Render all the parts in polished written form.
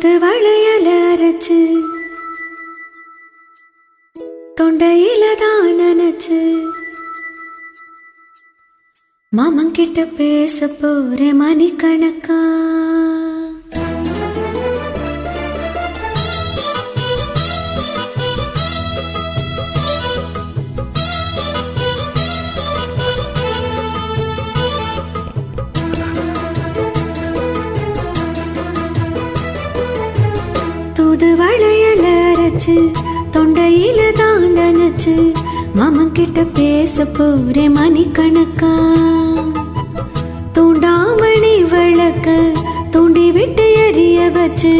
தூதுவளையல அரைச்சு தொண்டையில தான் நினைச்சு மாமன் கிட்ட பேச போறேன் மணிக்கணக்கா. தூதுவளையல அரைச்சு தொண்டையில தான் நினைச்சு மாமன் கிட்ட பேச போறேன் மணிக்கணக்கா. தூண்டாமணி விளக்க தூண்டி விட்டு எரிய வச்சு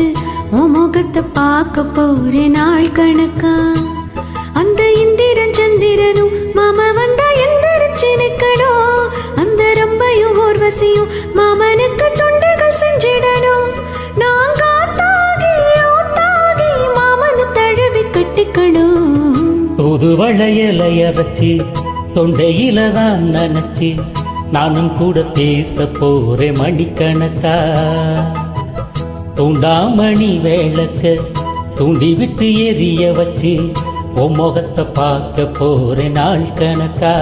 உன் முகத்தை பார்க்க போறேன் நாள் கணக்கா. அந்த இந்திரன் சந்திரனும் மாமா வந்தா எந்திரிச்சு நிக்கணும். அந்த ரம்பையும் ஊர்வசியும் மாமனுக்கு தொண்டுகள் செஞ்சிடணும். நாங்க தூதுவளையல அரைச்சு தொண்டையில தான் நினைச்சு நானும் கூட பேச போறேன் மணிக்கணக்கா. தூண்டாமணி விளக்க தூண்டி விட்டு எரிய வச்சு உன் முகத்தை பார்க்க போறேன் நாள் கணக்கா.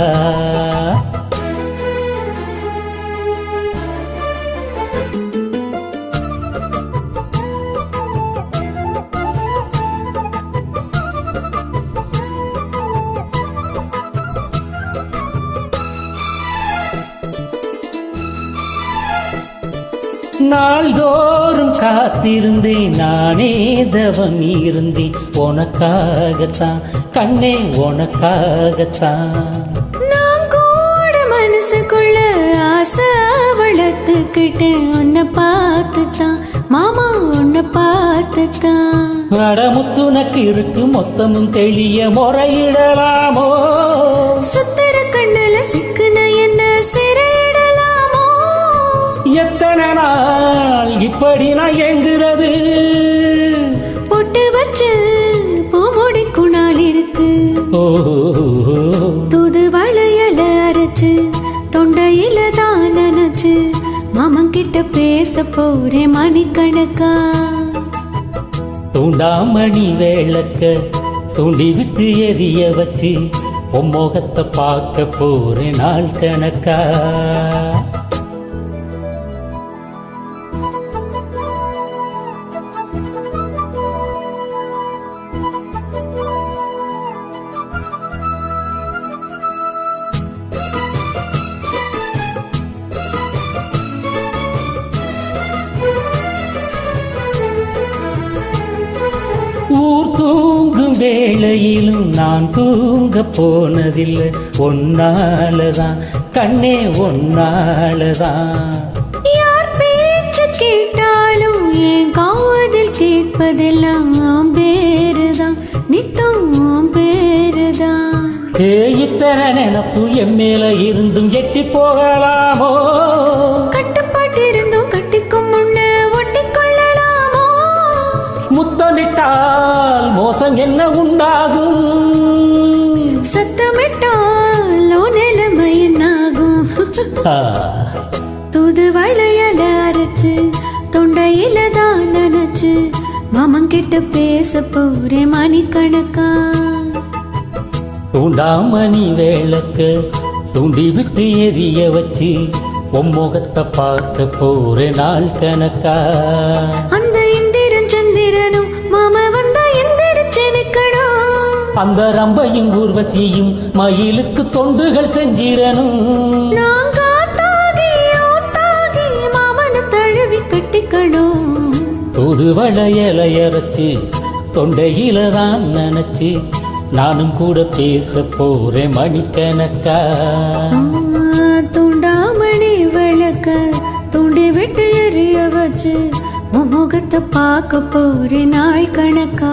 நாள்தோறும் காத்திருந்தேன் நானே தவம் இருந்தேன் உனக்காகத்தான் கண்ணே உனக்காகத்தான். நான் கூட மனசுக்குள்ள ஆசை வளர்த்துக்கிட்டேன் உன்னை பார்த்துத்தான் மாமா உன்னை பார்த்துத்தான். அடமுத்துனக்கு இருக்கு மொத்தமும் தெளிய முறையிடலாமோ. சுத்தர கண்ணல சிக்குன என்ன சிறையிடலாமோ. எத்தனை நாள் இப்படி நான் எங்குறது. பொட்டு வச்சு பூமுடிக்கும் நாள் இருக்கு. தூதுவளையல அரைச்சு தொண்டையில தான் நினைச்சு மாமன் கிட்ட பேச போறேன் மணிக்கணக்கா. தூண்டாமணி விளக்க தூண்டி விட்டு எரிய வச்சு உன் முகத்தை பார்க்க போறேன் நாள் கணக்கா. ஊர் தூங்கும் வேளையிலும் நான் தூங்க போனதில்லை ஒன்னாலதான் கண்ணே ஒன்னாலதான். யார் பேச்சு கேட்டாலும் என் காதில் கேட்பதெல்லாம் பேருதான் நித்தம் பேருதான். இத்தனை நினப்பு என் மேல இருந்தும் எட்டி போகலாமோ. கட்டுப்பாட்டு இருந்தும் கட்டிக்கும் முன்ன ஒட்டிக்கொள்ளலாமோ. முத்தமிட்டால் மோசம் என்ன உண்டாகும். சத்தமிட்டால் நிலைமை என்னாகும். தூதுவளையல அரைச்சு தொண்டையில தான் நினைச்சு மாமன் கிட்ட பேச போறேன் மணிக்கணக்கா. தூண்டாமணி விளக்க தூண்டி விட்டு எரிய வச்சு உன் முகத்தை பார்க்க போறேன் நாள் கணக்கா. அந்த இந்திரன் சந்திரனும் மாமா வந்தா எந்திரிச்சு நிக்கணும். அந்த ரம்பையும் ஊர்வசியும் மயிலுக்கு தொண்டுகள் செஞ்சிடணும். நாங்க தாகி மாமனை தழுவி கட்டிக்கணும். தூதுவளையல அரைச்சு தொண்டையில தான் நினைச்சு நானும் கூட பேச போறேன் மணிக்கணக்கா. தூண்டாமணி விளக்க தூண்டி விட்டு எரிய வச்சு முகத்தை பார்க்க போறேன் நாள் கணக்கா.